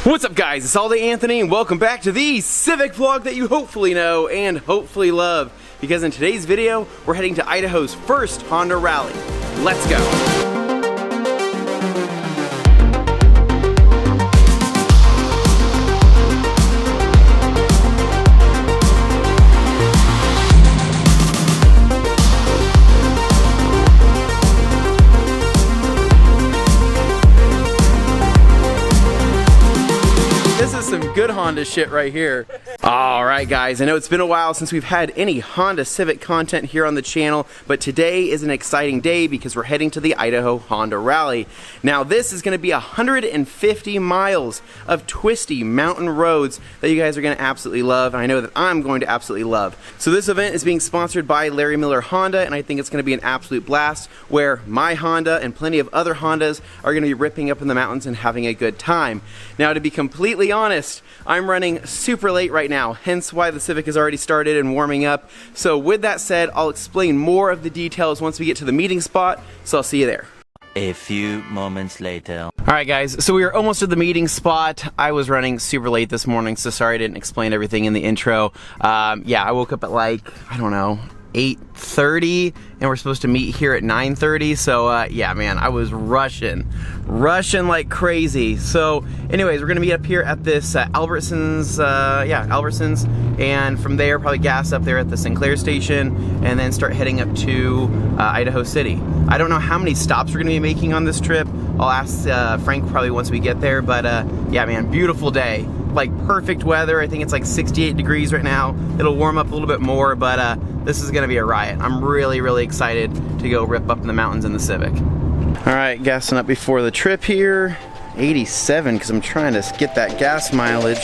What's up guys, it's ALLDAYANTHONY and welcome back to the Civic vlog that you hopefully know and hopefully love, because in today's video we're heading to Idaho's first Honda Rally. Let's go! This is some good Honda shit right here. Alright guys, I know it's been a while since we've had any Honda Civic content here on the channel, but today is an exciting day because we're heading to the Idaho Honda Rally. Now this is going to be 150 miles of twisty mountain roads that you guys are going to absolutely love, and I know that I'm going to absolutely love. So this event is being sponsored by Larry Miller Honda, and I think it's going to be an absolute blast where my Honda and plenty of other Hondas are going to be ripping up in the mountains and having a good time. Now to be completely honest, I'm running super late right now, hence why the Civic has already started and warming up. So with that said, I'll explain more of the details once we get to the meeting spot, so I'll see you there. A few moments later. Alright guys, so we are almost at the meeting spot. I was running super late this morning, so sorry I didn't explain everything in the intro. Yeah, I woke up at like, I don't know, 8:30, and we're supposed to meet here at 9:30, so yeah man, I was rushing like crazy. So anyways, we're gonna meet up here at this Albertsons, Albertsons, and from there probably gas up there at the Sinclair station and then start heading up to Idaho City. I don't know how many stops we're gonna be making on this trip. I'll ask Frank probably once we get there, but yeah man, beautiful day, like perfect weather. I think it's like 68 degrees right now. It'll warm up a little bit more, but this is gonna be a riot. I'm really excited to go rip up in the mountains in the Civic. All right, gassing up before the trip here. 87, because I'm trying to get that gas mileage.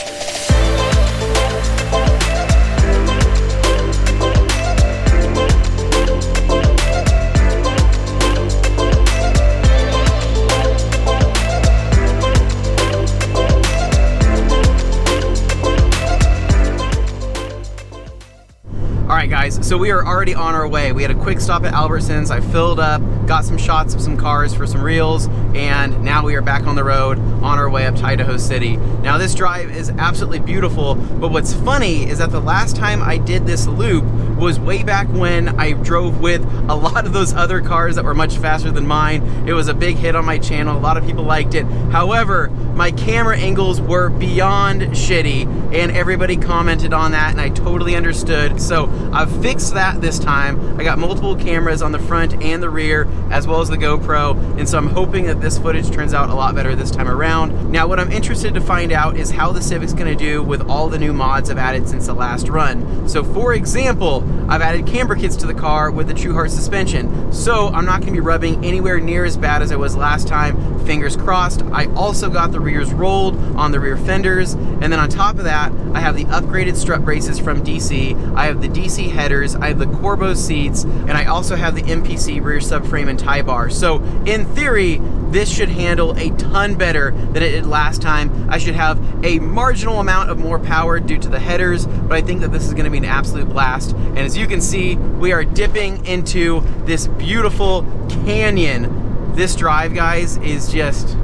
Alright guys, so we are already on our way. We had a quick stop at Albertsons. I filled up, got some shots of some cars for some reels, and now we are back on the road on our way up to Idaho City. Now this drive is absolutely beautiful, but what's funny is that the last time I did this loop was way back when I drove with a lot of those other cars that were much faster than mine. It was a big hit on my channel. A lot of people liked it. However, my camera angles were beyond shitty, and everybody commented on that, and I totally understood. So I've fixed that this time. I got multiple cameras on the front and the rear, as well as the GoPro, and so I'm hoping that this footage turns out a lot better this time around. Now what I'm interested to find out is how the Civic's gonna do with all the new mods I've added since the last run. So for example, I've added camber kits to the car with the True Heart suspension, so I'm not gonna be rubbing anywhere near as bad as I was last time, fingers crossed. I also got the rears rolled on the rear fenders, and then on top of that, I have the upgraded strut braces from DC, I have the DC headers, I have the Corbo seats, and I also have the MPC rear subframe and tie bar. So in theory, this should handle a ton better than it did last time. I should have a marginal amount of more power due to the headers, but I think that this is gonna be an absolute blast. And as you can see, we are dipping into this beautiful canyon. This drive, guys, is just,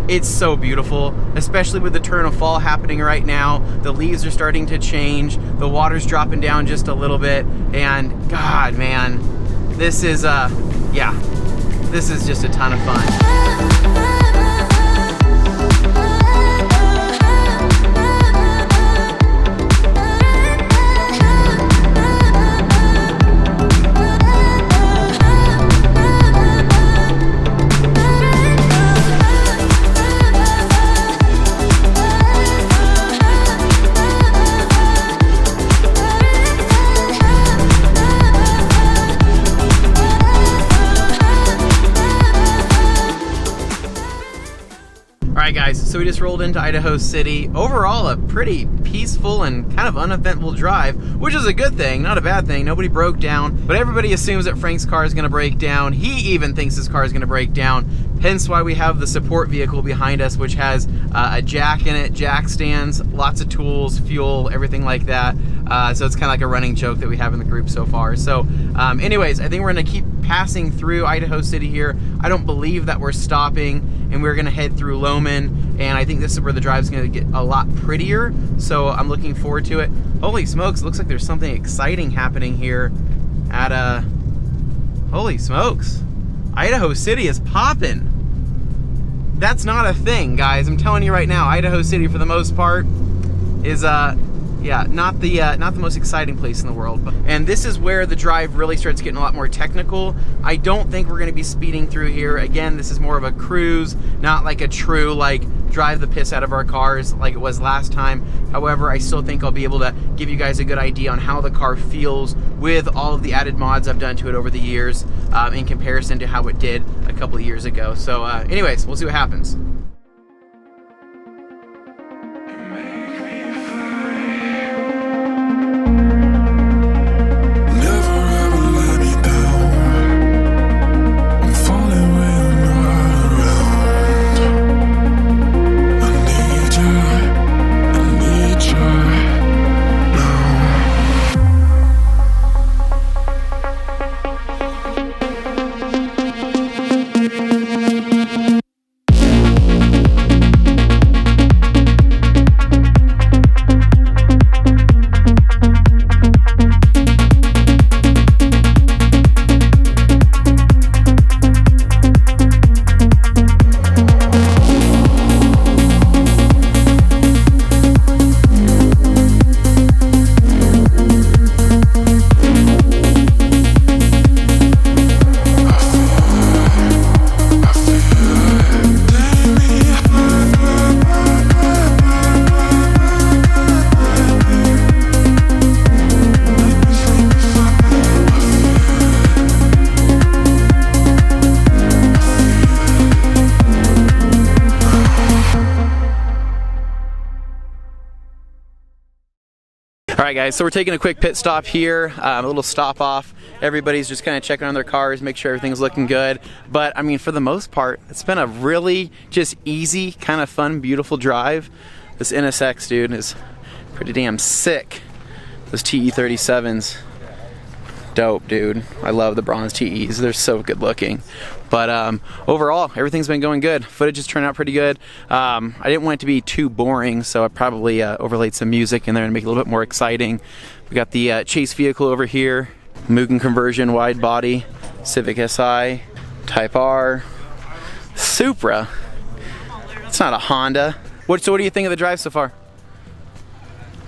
it's so beautiful, especially with the turn of fall happening right now. The leaves are starting to change, the water's dropping down just a little bit, and God, man, this is, yeah, this is just a ton of fun. Alright guys, so we just rolled into Idaho City. Overall, a pretty peaceful and kind of uneventful drive, which is a good thing, not a bad thing. Nobody broke down, but everybody assumes that Frank's car is going to break down. He even thinks his car is going to break down. Hence why we have the support vehicle behind us, which has a jack in it, jack stands, lots of tools, fuel, everything like that. So it's kind of like a running joke that we have in the group so far. So anyways, I think we're going to keep passing through Idaho City here. I don't believe that we're stopping, and we're going to head through Loman and I think this is where the drive's gonna get a lot prettier, so I'm looking forward to it. Holy smokes, looks like there's something exciting happening here at holy smokes, Idaho City is popping. That's not a thing, guys. I'm telling you right now, Idaho City for the most part is yeah, not the most exciting place in the world. And this is where the drive really starts getting a lot more technical. I don't think we're gonna be speeding through here. Again, this is more of a cruise, not like a true like drive the piss out of our cars like it was last time. However, I still think I'll be able to give you guys a good idea on how the car feels with all of the added mods I've done to it over the years in comparison to how it did a couple of years ago. So anyways, we'll see what happens. All right, guys, so we're taking a quick pit stop here, a little stop off. Everybody's just kind of checking on their cars, make sure everything's looking good. But I mean, for the most part, it's been a really just easy, kind of fun, beautiful drive. This NSX, dude, is pretty damn sick. Those TE37s, dope, dude. I love the bronze TEs, they're so good looking. But overall, everything's been going good. Footage has turned out pretty good. I didn't want it to be too boring, so I probably overlaid some music in there to make it a little bit more exciting. We got the chase vehicle over here, Mugen conversion, wide body, Civic Si, Type R, Supra. It's not a Honda. So what do you think of the drive so far?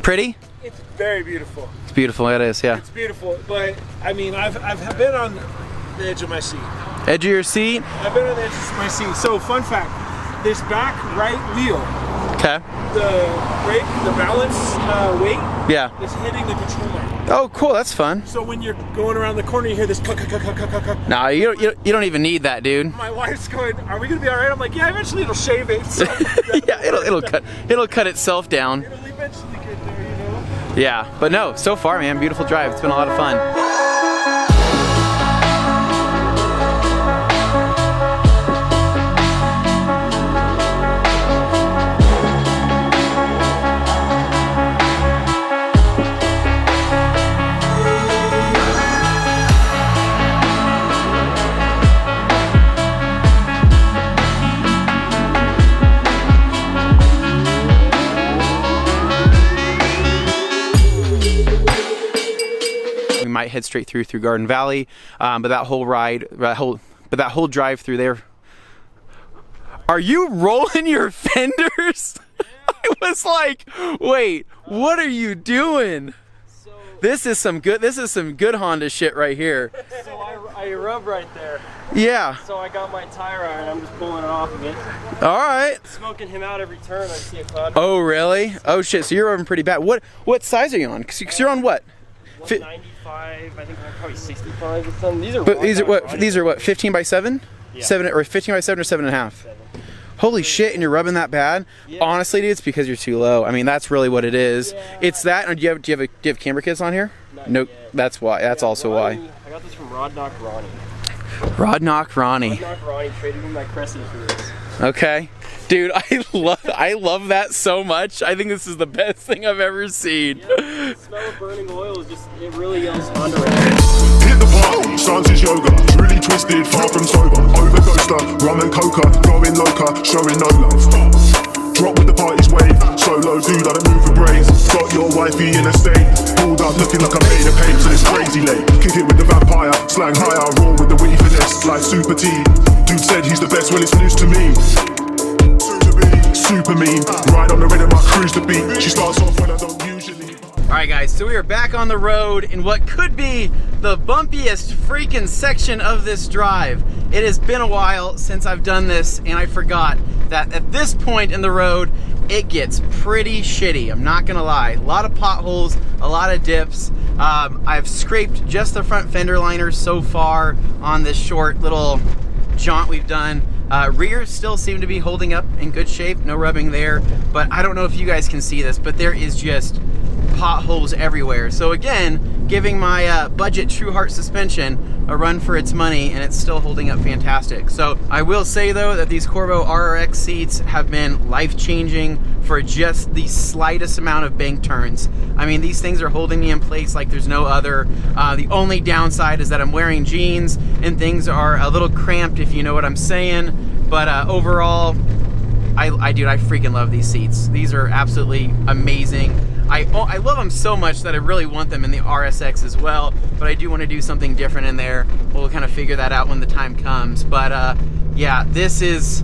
Pretty? It's very beautiful. It's beautiful, it is, yeah. It's beautiful, but I mean, I've been on the edge of my seat. Edge of your seat? I've been on the edge of my seat. So, fun fact, this back right wheel, okay, the balance weight, yeah, is hitting the control light. Oh, cool, that's fun. So when you're going around the corner, you hear this click, click, click, click, click, click. No, you don't even need that, dude. My wife's going, are we gonna be all right? I'm like, yeah, eventually it'll shave it. So yeah, it'll cut itself down. It'll eventually get there, you know? Yeah, but no, so far, man, beautiful drive. It's been a lot of fun. Might head straight through Garden Valley, but that whole drive through there. Are you rolling your fenders? I was like, wait, what are you doing? So, this is some good Honda shit right here. So I rub right there. Yeah. So I got my tire iron, I'm just pulling it off of it. All right. Smoking him out every turn, I see a cloud. Oh really? Oh shit, so you're rubbing pretty bad. What size are you on? Cause you're on what? 195, I think I'm probably 65 or something. These are what 15 by 7? Yeah. 7 or 15 by 7 or 7.5? 7. Holy shit, and you're rubbing that bad? Yeah. Honestly, dude, it's because you're too low. I mean, that's really what it is. Yeah. It's that, or do you have camber kits on here? Nope. That's why. That's also Ronnie, why. I got this from Rod Knock Ronnie. Rod Knock Ronnie. Rod Knock Ronnie traded me my Cressy for this. Okay. Dude, I love that so much. I think this is the best thing I've ever seen. Yeah, the smell of burning oil is just, it really yells Honda Rally. Hit the party, stance is yoga, really twisted, far from sober. Overcoaster, rum and coca, going loca, showing no love. Drop with the party's wave. Solo dude, I don't move for brains. Got your wifey in a state. Pulled up looking like I made a paint till it's crazy late. Kick it with the vampire, slang higher, roll with the witty finesse like Super T. Dude said he's the best, well it's news to me. Super mean, ride on the rhythm, I cruise the beat. She starts off when I don't usually. All right, guys, so we are back on the road in what could be the bumpiest freaking section of this drive. It has been a while since I've done this, and I forgot that at this point in the road, it gets pretty shitty. I'm not gonna lie. A lot of potholes, a lot of dips. I've scraped just the front fender liners so far on this short little jaunt we've done. Rears still seem to be holding up in good shape, no rubbing there, but I don't know if you guys can see this, but there is just potholes everywhere. So again, giving my budget True Heart suspension a run for its money, and it's still holding up fantastic. So I will say though that these Corvo RRX seats have been life-changing for just the slightest amount of bank turns. I mean, these things are holding me in place like there's no other. The only downside is that I'm wearing jeans and things are a little cramped, if you know what I'm saying. But overall, I freaking love these seats. These are absolutely amazing. I love them so much that I really want them in the RSX as well, but I do want to do something different in there. We'll kind of figure that out when the time comes. But yeah, this is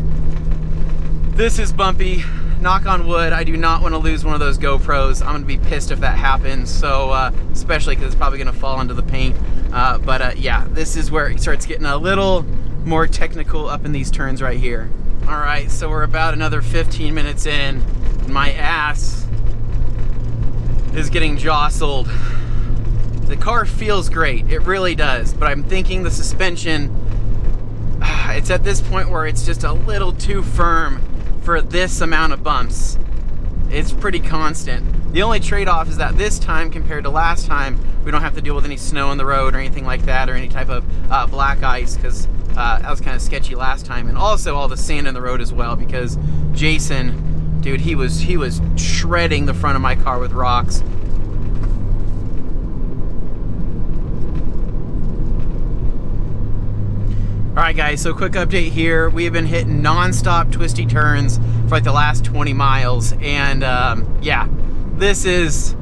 bumpy. Knock on wood, I do not want to lose one of those GoPros. I'm gonna be pissed if that happens, so especially because it's probably gonna fall into the paint. But yeah, this is where it starts getting a little more technical up in these turns right here. All right, so we're about another 15 minutes in, and my ass is getting jostled. The car feels great, it really does, but I'm thinking the suspension, it's at this point where it's just a little too firm for this amount of bumps. It's pretty constant. The only trade-off is that this time compared to last time, we don't have to deal with any snow on the road or anything like that, or any type of black ice, because that was kind of sketchy last time. And also all the sand in the road as well, because Jason, dude, he was shredding the front of my car with rocks. All right, guys, so quick update here. We have been hitting non-stop twisty turns for like the last 20 miles, and yeah, this is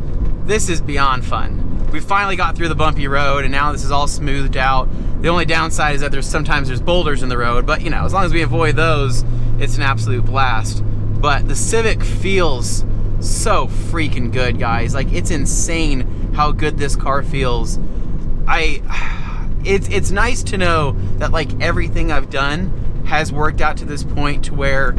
beyond fun. We finally got through the bumpy road, and now this is all smoothed out. The only downside is that sometimes there's boulders in the road, but you know, as long as we avoid those, it's an absolute blast. But the Civic feels so freaking good, guys. Like, it's insane how good this car feels. It's nice to know that like everything I've done has worked out to this point to where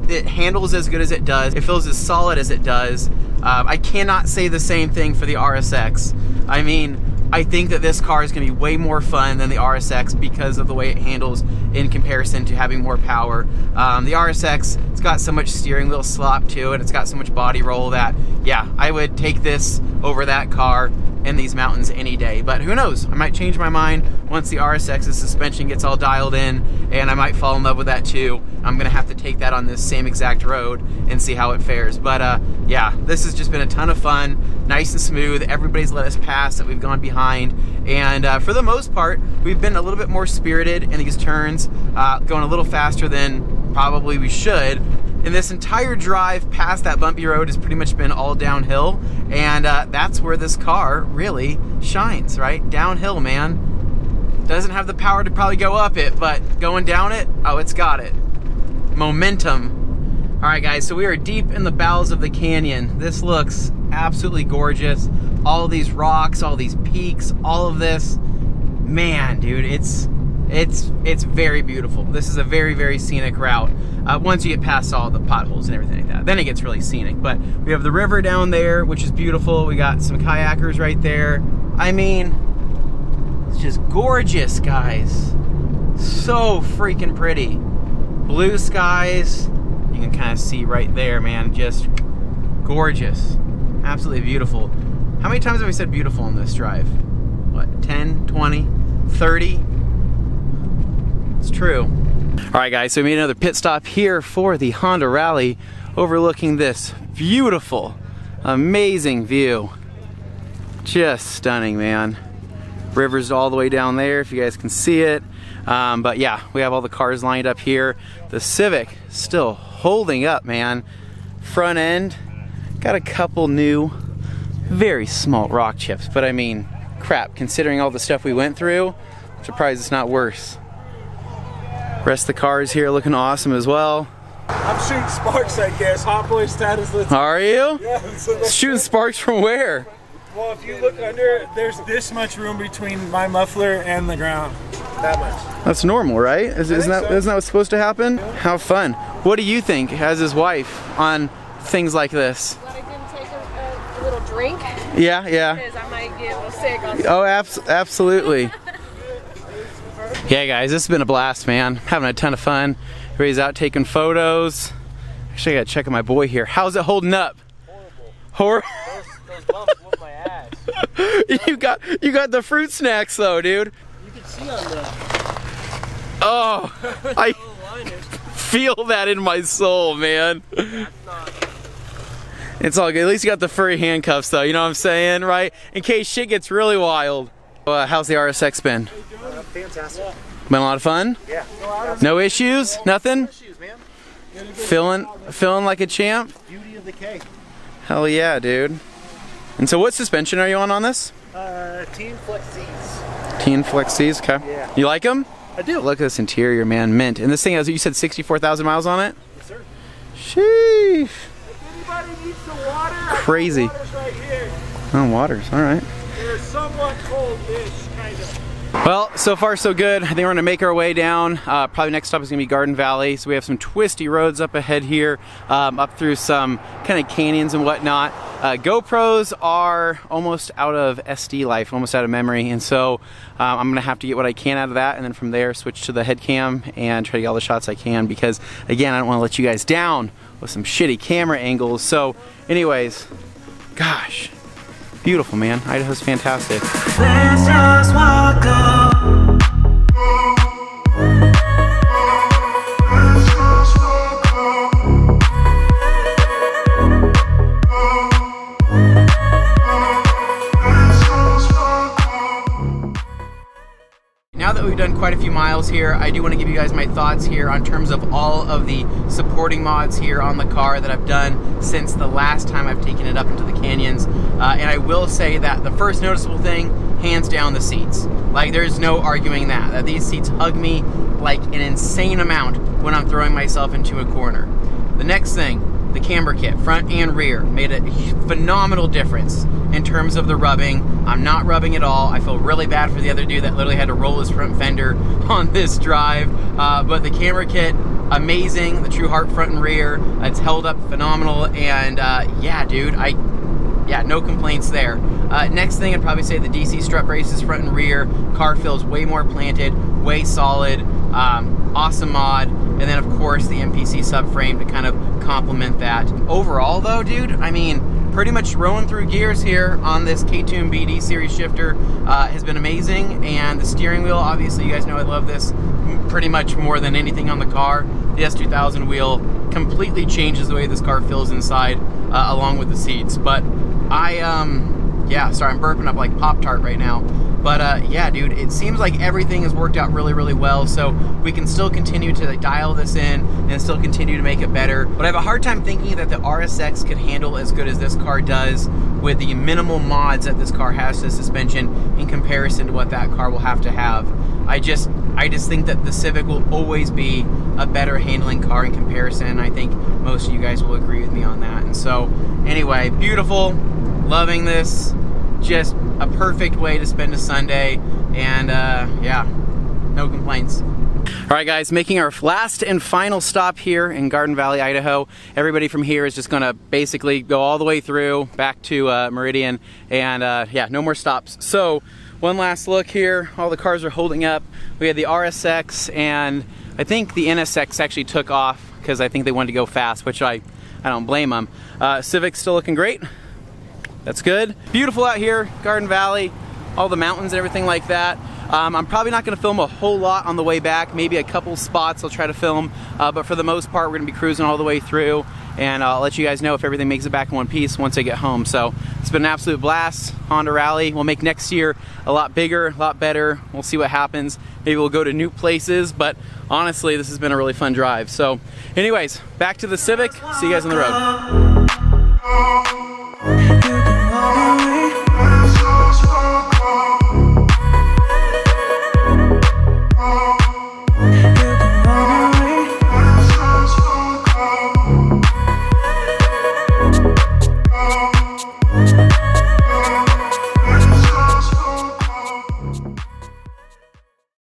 it handles as good as it does. It feels as solid as it does. I cannot say the same thing for the RSX. I mean, I think that this car is going to be way more fun than the RSX because of the way it handles in comparison to having more power. The RSX, it's got so much steering wheel slop to it. It's got so much body roll that, yeah, I would take this over that car in these mountains any day. But who knows? I might change my mind once the RSX's suspension gets all dialed in, and I might fall in love with that too. I'm gonna have to take that on this same exact road and see how it fares. But yeah, this has just been a ton of fun, nice and smooth. Everybody's let us pass that we've gone behind, and for the most part, we've been a little bit more spirited in these turns, going a little faster than probably we should. And this entire drive past that bumpy road has pretty much been all downhill, and that's where this car really shines, right? Downhill, man. Doesn't have the power to probably go up it, but going down it, oh, it's got it. Momentum. All right, guys, so we are deep in the bowels of the canyon. This looks absolutely gorgeous. All these rocks, all these peaks, all of this. Man, dude, it's very beautiful. This is a very, very scenic route. Once you get past all the potholes and everything like that, then it gets really scenic. But we have the river down there, which is beautiful. We got some kayakers right there. I mean, it's just gorgeous, guys. So freaking pretty. Blue skies, you can kind of see right there, man. Just gorgeous. Absolutely beautiful. How many times have we said beautiful on this drive? What, 10, 20, 30? It's true. All right, guys, so we made another pit stop here for the Honda Rally, overlooking this beautiful, amazing view. Just stunning, man. River's all the way down there if you guys can see it. But yeah, we have all the cars lined up here. The Civic still holding up, man. Front end, got a couple new, very small rock chips, but I mean, crap, considering all the stuff we went through, I'm surprised it's not worse. Rest of the cars here looking awesome as well. I'm shooting sparks, I guess. Hot boy status. Are you? Yeah. Shooting sparks from where? Well, if you look under, there's this much room between my muffler and the ground. That much. That's normal, right? Isn't that what's supposed to happen? How fun. What do you think, as his wife, on things like this? But I didn't take a little drink. Yeah, yeah. Because I might get a little sick on Oh, absolutely. Yeah, guys, this has been a blast, man. Having a ton of fun. Everybody's out taking photos. Actually, I gotta check on my boy here. How's it holding up? Horrible. Those bumps whooped my ass. You got the fruit snacks though, dude. You can see on the Oh, I feel that in my soul, man. It's all good. At least you got the furry handcuffs though, you know what I'm saying, right? In case shit gets really wild. How's the RSX been? Fantastic. Been a lot of fun? Yeah. No issues? Nothing? No issues, man. Feeling like a champ? Beauty of the K. Hell yeah, dude. And so what suspension are you on this? Team Flex Z's. Teen Flex C's, okay. Yeah. You like them? I do. Look at this interior, man, mint. And this thing has, you said 64,000 miles on it? Yes, sir. Sheesh. If anybody needs some water, Crazy. water's right here. Oh, waters, all right. They're somewhat cold-ish, kind of. Well, so far so good. I think we're gonna make our way down. Probably next stop is gonna be Garden Valley. So we have some twisty roads up ahead here, up through some kind of canyons and whatnot. GoPros are almost out of SD life, almost out of memory. And so I'm gonna have to get what I can out of that. And then from there, switch to the head cam and try to get all the shots I can, because again, I don't wanna let you guys down with some shitty camera angles. So anyways, gosh, beautiful, man. Idaho's fantastic. Let's just walk up. Now that we've done quite a few miles here, I do want to give you guys my thoughts here on terms of all of the supporting mods here on the car that I've done since the last time I've taken it up into the canyons. And I will say that the first noticeable thing, hands down, the seats. Like, there's no arguing that these seats hug me like an insane amount when I'm throwing myself into a corner. The next thing, the camber kit, front and rear, made a phenomenal difference in terms of the rubbing. I'm not rubbing at all. I feel really bad for the other dude that literally had to roll his front fender on this drive. But the camber kit, amazing. The True Heart front and rear, it's held up phenomenal. And yeah, dude, yeah, no complaints there. Next thing, I'd probably say the DC strut braces front and rear. Car feels way more planted, way solid. Awesome mod. And then of course the MPC subframe to kind of complement that. Overall though, dude, I mean, pretty much rolling through gears here on this K-Tune BD series shifter has been amazing. And the steering wheel, obviously you guys know I love this pretty much more than anything on the car. The S2000 wheel completely changes the way this car feels inside, along with the seats. But yeah, sorry, I'm burping up like Pop-Tart right now. But yeah, dude, it seems like everything has worked out really, really well. So we can still continue to dial this in and still continue to make it better. But I have a hard time thinking that the RSX could handle as good as this car does with the minimal mods that this car has to the suspension in comparison to what that car will have to have. I just think that the Civic will always be a better handling car in comparison. I think most of you guys will agree with me on that. And so anyway, beautiful, loving this. Just a perfect way to spend a Sunday, and yeah, no complaints. All right, guys, making our last and final stop here in Garden Valley, Idaho. Everybody from here is just gonna basically go all the way through back to Meridian, and yeah, no more stops. So one last look here. All the cars are holding up. We had the RSX, and I think the NSX actually took off because I think they wanted to go fast, which I don't blame them. Civic's still looking great. That's good. Beautiful out here, Garden Valley, all the mountains and everything like that. I'm probably not gonna film a whole lot on the way back, maybe a couple spots I'll try to film, but for the most part, we're gonna be cruising all the way through, and I'll let you guys know if everything makes it back in one piece once I get home. So it's been an absolute blast. Honda Rally. We'll make next year a lot bigger, a lot better. We'll see what happens. Maybe we'll go to new places, but honestly, this has been a really fun drive. So anyways, back to the Civic. See you guys on the road.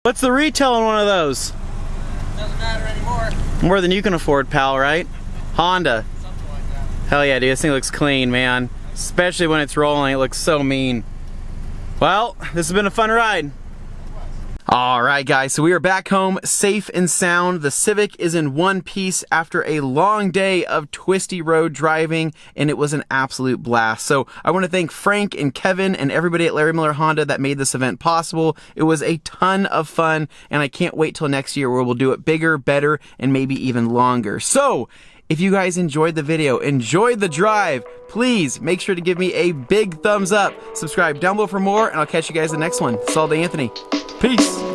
What's the retail on one of those? Doesn't matter anymore. More than you can afford, pal, right? Honda. Something like that. Hell yeah, dude, this thing looks clean, man. Especially when it's rolling, it looks so mean. Well, this has been a fun ride. All right, guys, so we are back home safe and sound. The Civic is in one piece after a long day of twisty road driving, and it was an absolute blast. So I want to thank Frank and Kevin and everybody at Larry Miller Honda that made this event possible. It was a ton of fun, and I can't wait till next year where we'll do it bigger, better, and maybe even longer. So if you guys enjoyed the video, enjoyed the drive, please make sure to give me a big thumbs up. Subscribe down below for more, and I'll catch you guys in the next one. It's ALLDAYANTHONY. Peace.